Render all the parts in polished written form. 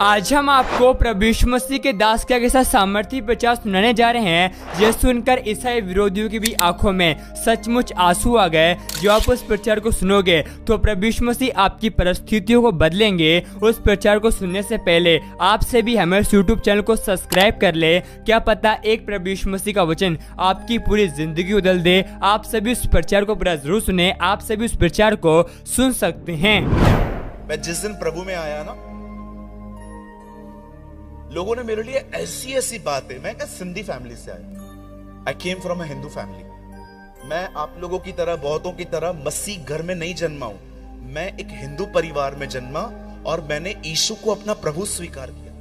आज हम आपको प्रभु यीशु मसीह के दास के साथ सामर्थ्य प्रचार सुनाने जा रहे हैं। यह सुनकर ईसाई विरोधियों की भी आंखों में सचमुच आंसू आ गए। जो आप उस प्रचार को सुनोगे तो प्रभु यीशु मसीह आपकी परिस्थितियों को बदलेंगे। उस प्रचार को सुनने से पहले आपसे भी हमारे यूट्यूब चैनल को सब्सक्राइब कर ले। क्या पता एक प्रभु यीशु मसीह का वचन आपकी पूरी जिंदगी बदल दे। आप सभी उस प्रचार को पूरा जरूर सुने। आप सभी उस प्रचार को सुन सकते हैं। मैं जिस दिन प्रभु में आया ना, लोगों ने मेरे लिए ऐसी ऐसी बातें, मैं क्या सिंधी फैमिली से आया, I came from a Hindu family. मैं आप लोगों की तरह, बहुतों की तरह मसीह घर में नहीं जन्मा हूं। मैं एक हिंदू परिवार में जन्मा और मैंने यीशु को अपना प्रभु स्वीकार किया।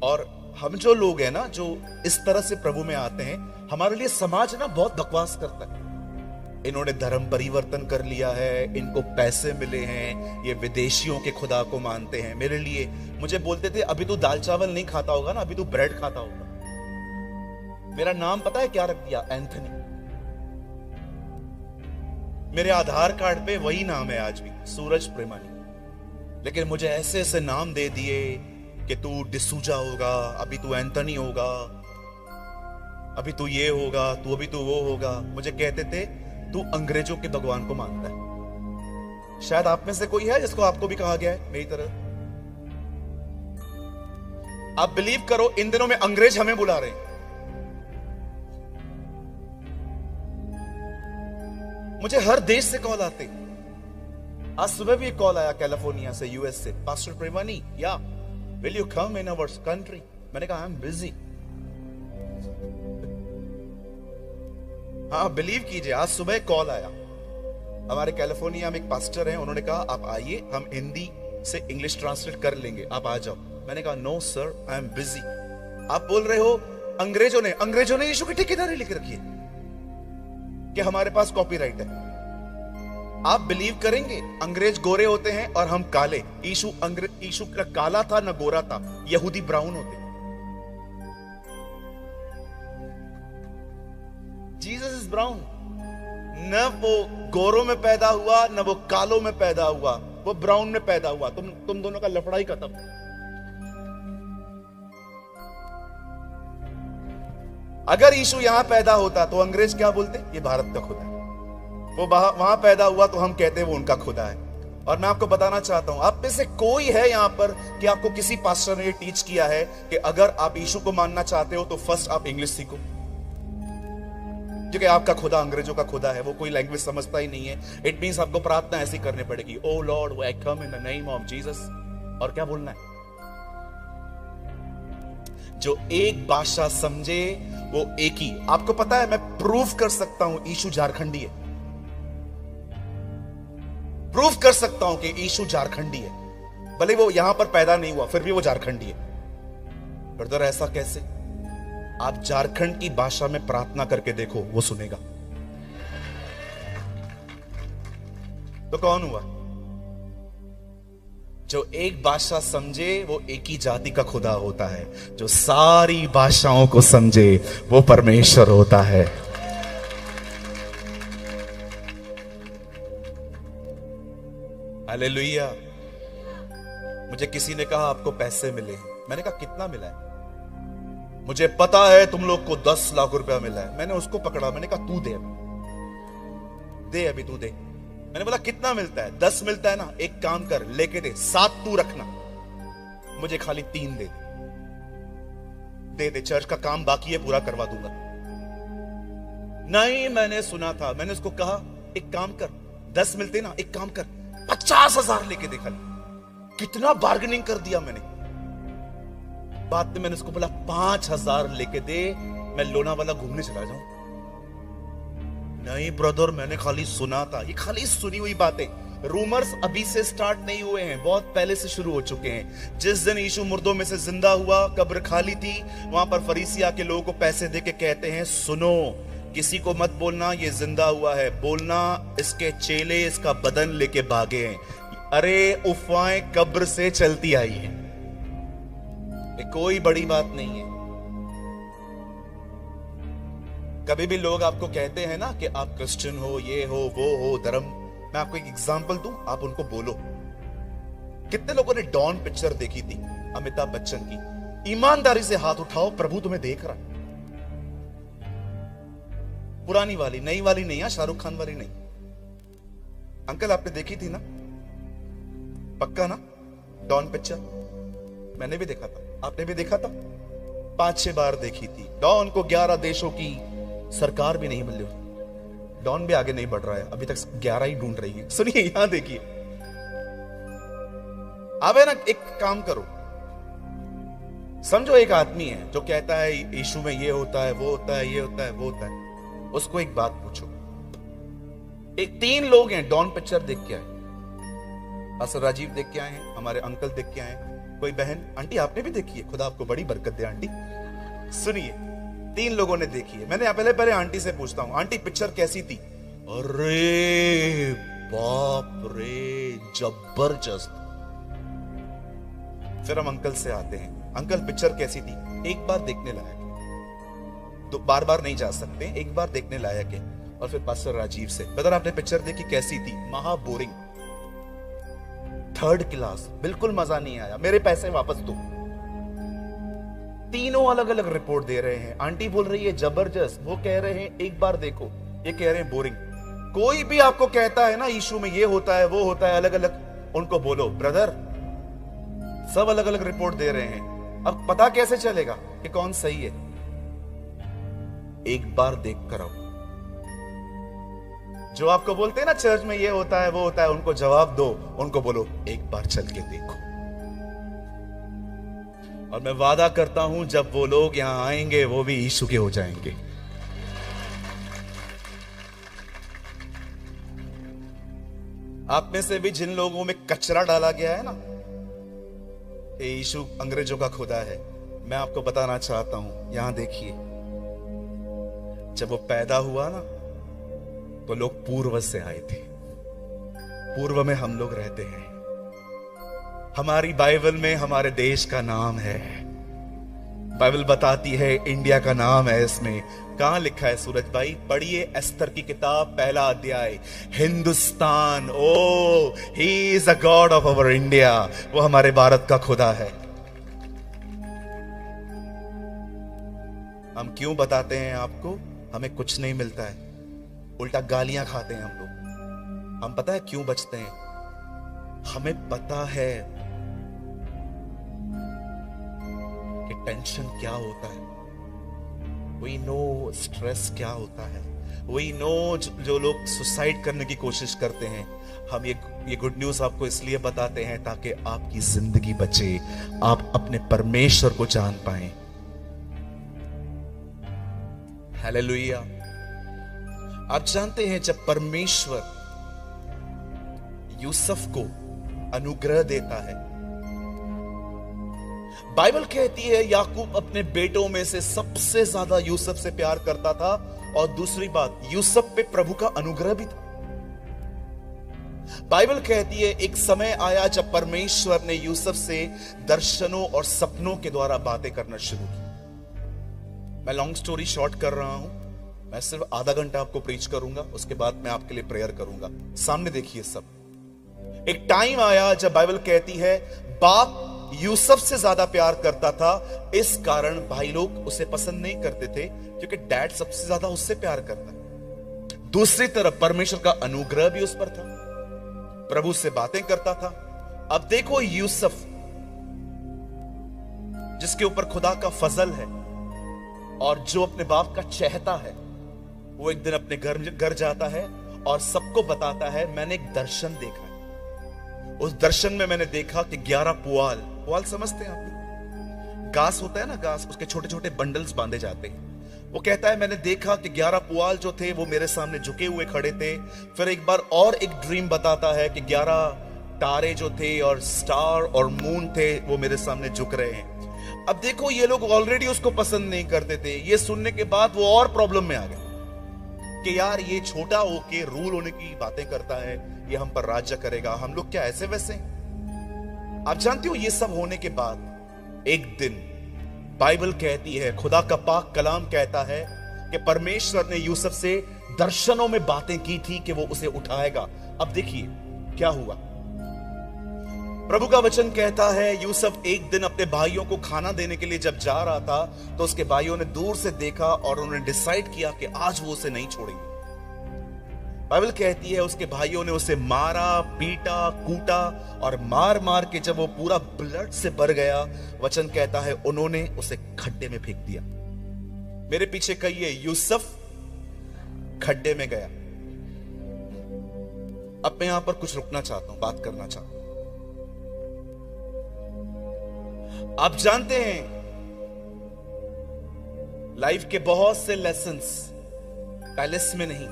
और हम जो लोग हैं ना, जो इस तरह से प्रभु में आते हैं, हमारे लिए समाज ना बहुत बकवास करता है। इन्होंने धर्म परिवर्तन कर लिया है, इनको पैसे मिले हैं, ये विदेशियों के खुदा को मानते हैं। मेरे लिए मुझे बोलते थे, अभी तू दाल चावल नहीं खाता होगा ना, अभी तू ब्रेड खाता होगा। मेरा नाम पता है क्या रख दिया? एंथनी। मेरे आधार कार्ड पे वही नाम है आज भी, सूरज प्रेमानी। लेकिन मुझे ऐसे ऐसे नाम दे दिए कि तू डिसूजा होगा, अभी तू एंथनी होगा, अभी तू ये होगा, तू अभी तू वो होगा। मुझे कहते थे तू अंग्रेजों के भगवान को मानता है। शायद आप में से कोई है जिसको आपको भी कहा गया है मेरी तरह। आप बिलीव करो, इन दिनों में अंग्रेज हमें बुला रहे हैं। मुझे हर देश से कॉल आते। आज सुबह भी एक कॉल आया कैलिफोर्निया से, यूएस से, पास्टर प्रेमानी, या will you come in our country? मैंने कहा आई एम बिजी। हाँ, बिलीव कीजिए, आज सुबह कॉल आया। हमारे कैलिफोर्निया में एक पास्टर हैं, उन्होंने कहा आप आइए, हम हिंदी से इंग्लिश ट्रांसलेट कर लेंगे, आप आ जाओ। मैंने कहा no sir, I am busy. आप बोल रहे हो अंग्रेजों ने यीशु की ठेकेदारी लिख रखी है कि हमारे पास कॉपीराइट है। आप बिलीव करेंगे, अंग्रेज गोरे होते हैं और हम काले। यीशु का काला था ना गोरा था, यहूदी ब्राउन होते। Jesus is brown. न वो गोरों में पैदा हुआ, न वो कालों में पैदा हुआ, वो ब्राउन में पैदा हुआ। तुम दोनों का लफड़ा ही खत्म। अगर यीशु यहां पैदा होता तो अंग्रेज क्या बोलते? ये भारत का खुदा है। वो वहां पैदा हुआ तो हम कहते वो उनका खुदा है। और मैं आपको बताना चाहता हूं, आप में से कोई है यहां पर कि आपको किसी पास्टर ने ये टीच किया है कि अगर आप यीशु को मानना चाहते हो तो फर्स्ट आप इंग्लिश सीखो, क्योंकि आपका खुदा अंग्रेजों का खुदा है, वो कोई लैंग्वेज समझता ही नहीं है। इट मींस आपको प्रार्थना ऐसी करनी पड़ेगी, O lord I come in the name of Jesus. और क्या बोलना है? जो एक भाषा समझे वो एक ही। आपको पता है, मैं प्रूफ कर सकता हूं यीशु झारखंडी है। प्रूफ कर सकता हूं कि यीशु झारखंडी है, भले वो यहां पर पैदा नहीं हुआ, फिर भी वो झारखंडी है। ब्रदर ऐसा कैसे? आप झारखंड की भाषा में प्रार्थना करके देखो, वो सुनेगा। तो कौन हुआ? जो एक भाषा समझे वो एक ही जाति का खुदा होता है। जो सारी भाषाओं को समझे वो परमेश्वर होता है। हालेलुया। मुझे किसी ने कहा आपको पैसे मिले। मैंने कहा कितना मिला है? मुझे पता है तुम लोग को 10 लाख रुपया मिला है। मैंने उसको पकड़ा, मैंने कहा तू दे अभी तू दे। मैंने बोला कितना मिलता है? 10 मिलता है ना, एक काम कर, लेके दे, 7 तू रखना, मुझे खाली 3 दे। चर्च का काम बाकी है, पूरा करवा दूंगा। नहीं, मैंने सुना था। मैंने उसको कहा एक काम कर, 10 मिलते ना, एक काम कर, 50,000 लेके दे खाली। कितना बार्गेनिंग कर दिया मैंने। बाद में मैंने उसको बोला 5,000 लेके दे, मैं लोनावाला घूमने चला जाऊं। नहीं ब्रदर, मैंने खाली सुना था। ये खाली सुनी हुई बातें। रूमर्स अभी से स्टार्ट नहीं हुए हैं, बहुत पहले से शुरू हो चुके हैं। जिस दिन यीशु मुर्दों में से जिंदा हुआ, कब्र खाली थी, वहां पर फरीसी आके लोगों को पैसे देके कहते हैं, सुनो, किसी को मत बोलना ये जिंदा हुआ है, बोलना इसके चेले इसका बदन लेके भागे हैं। अरे अफवाहें कब्र से चलती आई है, कोई बड़ी बात नहीं है। कभी भी लोग आपको कहते हैं ना कि आप क्रिश्चियन हो, ये हो, वो हो, धर्म। मैं आपको एक एग्जांपल दूं, आप उनको बोलो। कितने लोगों ने डॉन पिक्चर देखी थी? अमिताभ बच्चन की, ईमानदारी से हाथ उठाओ, प्रभु तुम्हें देख रहा है। पुरानी वाली, नई वाली नहीं, शाहरुख खान वाली नहीं। अंकल आपने देखी थी ना, पक्का ना, डॉन पिक्चर? मैंने भी देखा था, आपने भी देखा था, 5-6 बार देखी थी। डॉन को 11 देशों की सरकार भी नहीं मिली। डॉन भी आगे नहीं बढ़ रहा है, अभी तक 11 ही ढूंढ रही है। सुनिए, यहां देखिए, अब है ना, एक काम करो, समझो एक आदमी है जो कहता है यीशु में ये होता है, वो होता है, ये होता है, वो होता है। उसको एक बात पूछो, 3 लोग हैं, डॉन पिक्चर देख के आए, असर राजीव देख के आए हैं, हमारे अंकल देख के आए हैं, कोई बहन, आंटी आपने भी देखी है, खुदा आपको बड़ी बरकत दे आंटी। सुनिए, 3 लोगों ने देखी है। मैंने पहले आंटी से पूछता हूं, आंटी पिक्चर कैसी थी? अरे बाप रे, जबरदस्त। फिर हम अंकल से आते हैं, अंकल पिक्चर कैसी थी? एक बार देखने लायक है, तो बार बार नहीं जा सकते, एक बार देखने लायक है। और फिर पास्टर राजीव से, ब्रदर आपने पिक्चर देखी, कैसी थी? महा बोरिंग, 3rd क्लास, बिल्कुल मजा नहीं आया, मेरे पैसे वापस दो। तीनों अलग अलग रिपोर्ट दे रहे हैं। आंटी बोल रही है जबरदस्त, वो कह रहे हैं एक बार देखो, ये कह रहे हैं बोरिंग। कोई भी आपको कहता है ना यीशु में ये होता है, वो होता है, अलग अलग, उनको बोलो ब्रदर सब अलग अलग रिपोर्ट दे रहे हैं, अब पता कैसे चलेगा कि कौन सही है? एक बार देख कर आओ। जो आपको बोलते हैं ना चर्च में ये होता है, वो होता है, उनको जवाब दो, उनको बोलो एक बार चल के देखो। और मैं वादा करता हूं जब वो लोग यहां आएंगे वो भी यीशु के हो जाएंगे। आप में से भी जिन लोगों में कचरा डाला गया है ना, यीशु अंग्रेजों का खुदा है, मैं आपको बताना चाहता हूं, यहां देखिए, जब वो पैदा हुआ ना तो लोग पूर्व से आए थे, पूर्व में हम लोग रहते हैं। हमारी बाइबल में हमारे देश का नाम है, बाइबल बताती है इंडिया का नाम है इसमें। कहां लिखा है सूरज भाई? पढ़िए एस्तर की किताब, पहला अध्याय, Hindustan, O he is a God of our India, वो हमारे भारत का खुदा है। हम क्यों बताते हैं आपको? हमें कुछ नहीं मिलता है, उल्टा गालियां खाते हैं हम लोग। हम पता है क्यों बचते हैं? हमें पता है कि टेंशन क्या होता है, वी नो स्ट्रेस क्या होता है, वी नो जो लोग सुसाइड करने की कोशिश करते हैं। हम ये गुड न्यूज आपको इसलिए बताते हैं ताकि आपकी जिंदगी बचे, आप अपने परमेश्वर को जान पाएं। हालेलुया। आप जानते हैं जब परमेश्वर यूसुफ को अनुग्रह देता है, बाइबल कहती है याकूब अपने बेटों में से सबसे ज्यादा यूसुफ से प्यार करता था, और दूसरी बात, यूसुफ पे प्रभु का अनुग्रह भी था। बाइबल कहती है एक समय आया जब परमेश्वर ने यूसुफ से दर्शनों और सपनों के द्वारा बातें करना शुरू की। मैं लॉन्ग स्टोरी शॉर्ट कर रहा हूं, मैं सिर्फ आधा घंटा आपको प्रीच करूंगा, उसके बाद मैं आपके लिए प्रेयर करूंगा। सामने देखिए सब। एक टाइम आया जब बाइबल कहती है बाप यूसुफ से ज्यादा प्यार करता था, इस कारण भाई लोग उसे पसंद नहीं करते थे, क्योंकि डैड सबसे ज्यादा उससे प्यार करता है। दूसरी तरफ परमेश्वर का अनुग्रह भी उस पर था, प्रभु से बातें करता था। अब देखो यूसुफ जिसके ऊपर खुदा का फजल है और जो अपने बाप का चहेता है, वो एक दिन अपने घर जाता है और सबको बताता है मैंने एक दर्शन देखा है। उस दर्शन में मैंने देखा कि 11 पुआल समझते हैं आप? घास होता है ना, घास, उसके छोटे छोटे बंडल्स बांधे जाते हैं। वो कहता है मैंने देखा कि 11 पुआल जो थे वो मेरे सामने झुके हुए खड़े थे। फिर एक बार और एक ड्रीम बताता है कि 11 तारे जो थे और स्टार और मून थे वो मेरे सामने झुक रहे हैं। अब देखो ये लोग ऑलरेडी उसको पसंद नहीं करते थे, ये सुनने के बाद वो और प्रॉब्लम में आ गए कि यार ये छोटा होके रूल होने की बातें करता है, ये हम पर राज्य करेगा, हम लोग क्या ऐसे वैसे? आप जानते हो ये सब होने के बाद एक दिन बाइबल कहती है, खुदा का पाक कलाम कहता है कि परमेश्वर ने यूसुफ से दर्शनों में बातें की थी कि वो उसे उठाएगा। अब देखिए क्या हुआ। प्रभु का वचन कहता है यूसुफ एक दिन अपने भाइयों को खाना देने के लिए जब जा रहा था तो उसके भाइयों ने दूर से देखा और उन्होंने डिसाइड किया कि आज वो उसे नहीं छोड़ेंगे। बाइबल कहती है उसके भाइयों ने उसे मारा, पीटा, कूटा और मार मार के जब वो पूरा ब्लड से भर गया, वचन कहता है उन्होंने उसे खड्डे में फेंक दिया। मेरे पीछे कहिए यूसुफ खड्डे में गया। अब मैं यहां पर कुछ रुकना चाहता हूं, बात करना चाहता हूं। आप जानते हैं लाइफ के बहुत से लेसन्स पैलेस में नहीं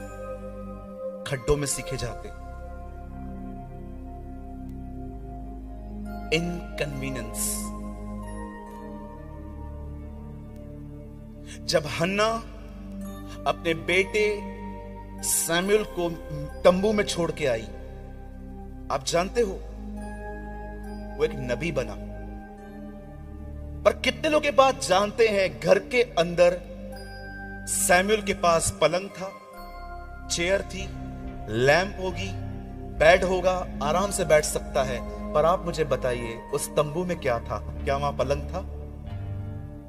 खड्डों में सीखे जाते। इनकन्वीनियंस। जब हन्ना अपने बेटे सैमुअल को तंबू में छोड़ के आई, आप जानते हो वो एक नबी बना। पर कितने लोग ये बात जानते हैं घर के अंदर सैमुअल के पास पलंग था, चेयर थी, लैंप होगी, बेड होगा, आराम से बैठ सकता है। पर आप मुझे बताइए उस तंबू में क्या था? क्या वहां पलंग था?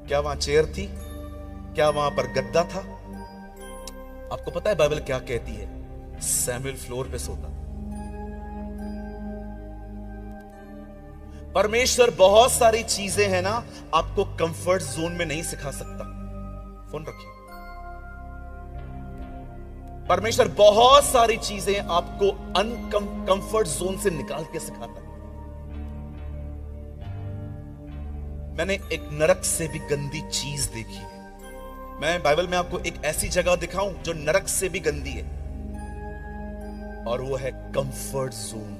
क्या वहां चेयर थी? क्या वहां पर गद्दा था? आपको पता है बाइबल क्या कहती है? सैमुअल फ्लोर पे सोता। परमेश्वर बहुत सारी चीजें हैं ना आपको कंफर्ट जोन में नहीं सिखा सकता। फोन रखिए। परमेश्वर बहुत सारी चीजें आपको अनकंफर्ट जोन से निकाल के सिखाता है। मैंने एक नरक से भी गंदी चीज देखी है। मैं बाइबल में आपको एक ऐसी जगह दिखाऊं जो नरक से भी गंदी है, और वो है कंफर्ट जोन।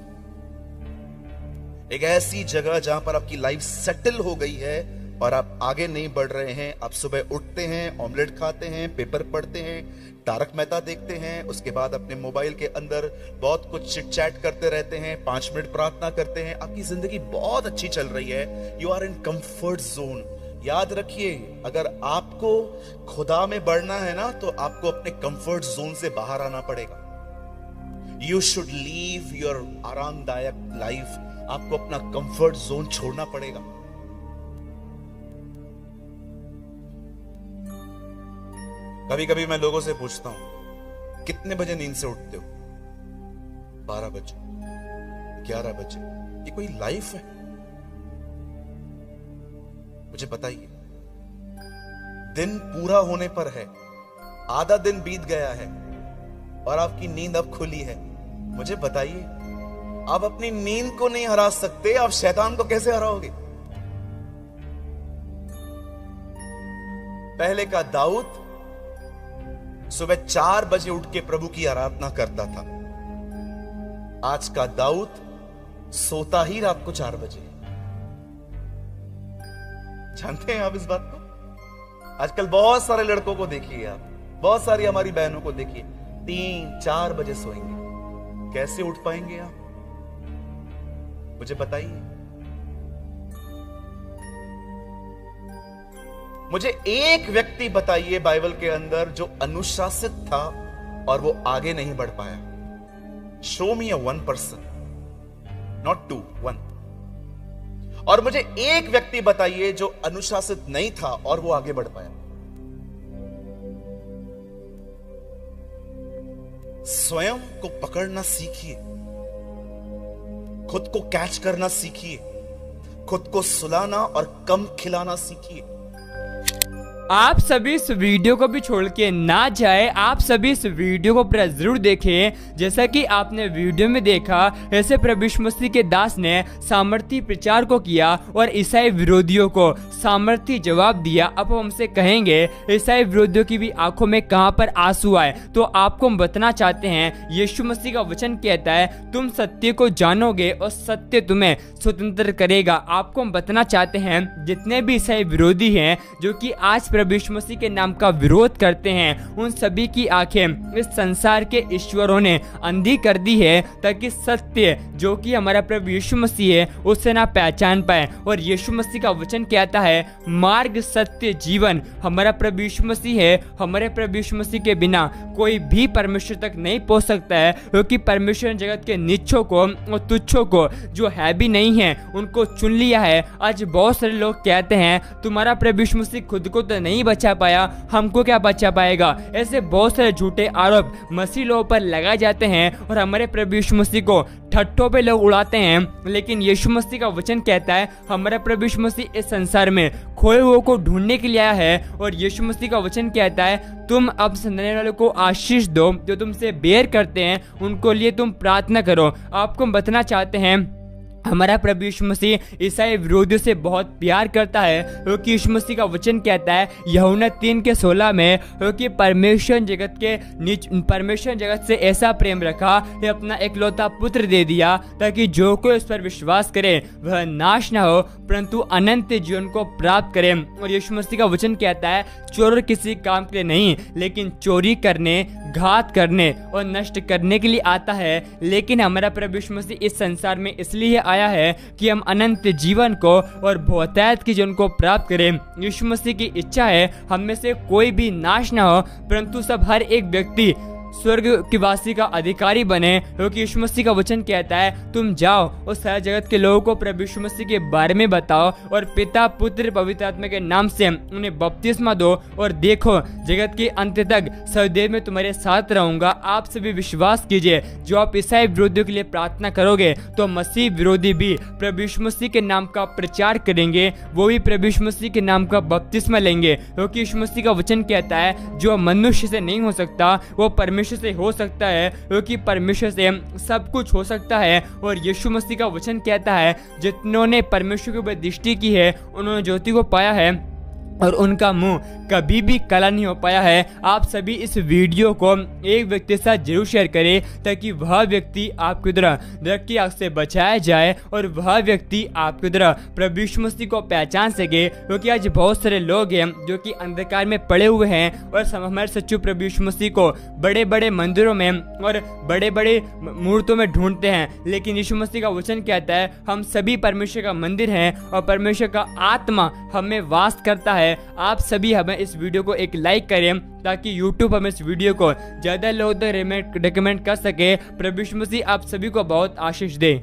एक ऐसी जगह जहां पर आपकी लाइफ सेटल हो गई है और आप आगे नहीं बढ़ रहे हैं। आप सुबह उठते हैं, ऑमलेट खाते हैं, पेपर पढ़ते हैं, तारक मेहता देखते हैं, उसके बाद अपने मोबाइल के अंदर बहुत कुछ चिट चैट करते रहते हैं, 5 मिनट प्रार्थना करते हैं। आपकी जिंदगी बहुत अच्छी चल रही है। You are in comfort zone. याद रखिए, अगर आपको खुदा में बढ़ना है ना तो आपको अपने कंफर्ट जोन से बाहर आना पड़ेगा। यू शुड लीव योर आरामदायक लाइफ। आपको अपना कंफर्ट जोन छोड़ना पड़ेगा। कभी कभी मैं लोगों से पूछता हूं कितने बजे नींद से उठते हो? 12 बजे, 11 बजे। ये कोई लाइफ है? मुझे बताइए। दिन पूरा होने पर है, आधा दिन बीत गया है और आपकी नींद अब खुली है। मुझे बताइए, आप अपनी नींद को नहीं हरा सकते, आप शैतान को कैसे हराओगे? पहले का दाऊद सुबह 4 बजे उठ के प्रभु की आराधना करता था। आज का दाऊद सोता ही रात को 4 बजे। जानते हैं आप इस बात को? आजकल बहुत सारे लड़कों को देखिए, आप बहुत सारी हमारी बहनों को देखिए, 3-4 बजे सोएंगे। कैसे उठ पाएंगे आप? मुझे बताइए। मुझे एक व्यक्ति बताइए बाइबल के अंदर जो अनुशासित था और वो आगे नहीं बढ़ पाया। Show me a 1 person, not 2, 1। और मुझे एक व्यक्ति बताइए जो अनुशासित नहीं था और वो आगे बढ़ पाया। स्वयं को पकड़ना सीखिए, खुद को कैच करना सीखिए, खुद को सुलाना और कम खिलाना सीखिए। आप सभी इस वीडियो को भी छोड़ के ना जाए। आप सभी इस वीडियो को पूरा जरूर देखें। जैसा कि आपने वीडियो में देखा, ऐसे प्रभु यीशु मसीह के दास ने सामर्थी प्रचार को किया और ईसाई विरोधियों को सामर्थी जवाब दिया। अब हम हमसे कहेंगे ईसाई विरोधियों की भी आंखों में कहां पर आंसू आए। तो आपको हम बताना चाहते हैं, यीशु मसीह का वचन कहता है तुम सत्य को जानोगे और सत्य तुम्हें स्वतंत्र करेगा। आपको हम बताना चाहते हैं जितने भी ईसाई विरोधी हैं जो कि आज प्रभु यीशु मसीह के नाम का विरोध करते हैं, उन सभी की आंखें इस संसार के ईश्वरों ने अंधी कर दी है, ताकि सत्य जो कि हमारा प्रभु यीशु मसीह है उसे ना पहचान पाए। और यीशु मसीह का वचन कहता है, मार्ग सत्य जीवन हमारा प्रभु यीशु मसीह है। हमारे प्रभु यीशु मसीह के बिना कोई भी परमेश्वर तक नहीं पहुंच सकता है, क्योंकि परमेश्वर जगत के नीचों को और तुच्छों को, जो है भी नहीं है, उनको चुन लिया है। आज बहुत सारे लोग कहते हैं, तुम्हारा प्रभु यीशु मसीह खुद को तो नहीं बचा पाया, हमको क्या बचा पाएगा। ऐसे बहुत सारे झूठे आरोप मसीह लोगों पर लगाए जाते हैं और हमारे प्रभु यीशु मसीह को ठट्ठों पे लोग उड़ाते हैं। लेकिन यीशु मसीह का वचन कहता है, हमारा प्रभु यीशु मसीह इस संसार में खोए हुए को ढूंढने के लिए आया है। और यीशु मसीह का वचन कहता है, तुम अब सुनने वालों को आशीष दो, जो तुमसे बेर करते हैं उनको लिए तुम प्रार्थना करो। आपको बताना चाहते हैं, हमारा प्रभु यीशु मसीह ईसाई विरोधियों से बहुत प्यार करता है, क्योंकि यीशु मसीह का वचन कहता है यूहन्ना 3:16 में, क्योंकि परमेश्वर जगत से ऐसा प्रेम रखा कि अपना एकलौता पुत्र दे दिया, ताकि जो कोई उस पर विश्वास करे वह नाश ना हो परंतु अनंत जीवन को प्राप्त करे। और यीशु मसीह का वचन कहता है, चोर किसी काम के लिए नहीं, लेकिन चोरी करने, घात करने और नष्ट करने के लिए आता है। लेकिन हमारा प्रभु यीशु मसीह इस संसार में इसलिए आया है कि हम अनंत जीवन को और बहुतायत के जीवन को प्राप्त करें। यीशु मसीह की इच्छा है हम में से कोई भी नाश ना हो, परंतु सब हर एक व्यक्ति स्वर्ग के वासी का अधिकारी बने, क्योंकि यीशु मसीह का वचन कहता है, तुम जाओ और सारे जगत के लोगों को प्रभु यीशु मसीह के बारे में बताओ और पिता, पुत्र, पवित्र आत्मा के नाम से उन्हें बपतिस्मा दो, और देखो जगत के अंत तक सदैव में तुम्हारे साथ रहूंगा। आप सभी विश्वास कीजिए, जो आप ईसाई विरोधियों के लिए प्रार्थना करोगे तो मसीह विरोधी भी प्रभु यीशु मसीह के नाम का प्रचार करेंगे, वो भी प्रभु यीशु मसीह के नाम का बपतिस्मा लेंगे। क्योंकि यीशु मसीह का वचन कहता है, जो मनुष्य से नहीं हो सकता वो परमेश्वर से हो सकता है, क्योंकि परमेश्वर से सब कुछ हो सकता है। और यीशु मसीह का वचन कहता है, जितनों ने परमेश्वर के ऊपर दृष्टि की है उन्होंने ज्योति को पाया है और उनका मुंह कभी भी काला नहीं हो पाया है। आप सभी इस वीडियो को एक व्यक्ति के साथ जरूर शेयर करें, ताकि वह व्यक्ति आपकी तरह नरक की आग से बचाया जाए और वह व्यक्ति आपकी तरह प्रभु यीशु मसीह को पहचान सके। क्योंकि आज बहुत सारे लोग हैं जो कि अंधकार में पड़े हुए हैं और हमारे सच्चे प्रभु यीशु मसीह को बड़े बड़े मंदिरों में और बड़े बड़े मूर्तों में ढूंढते हैं। लेकिन यीशु मसीह का वचन कहता है, हम सभी परमेश्वर का मंदिर हैं और परमेश्वर का आत्मा हमें वास करता है। आप सभी हमें इस वीडियो को एक लाइक करें, ताकि YouTube हमें इस वीडियो को ज्यादा लोगों तक रिकमेंड कर सके। प्रभु यीशु मसीह आप सभी को बहुत आशीष दे।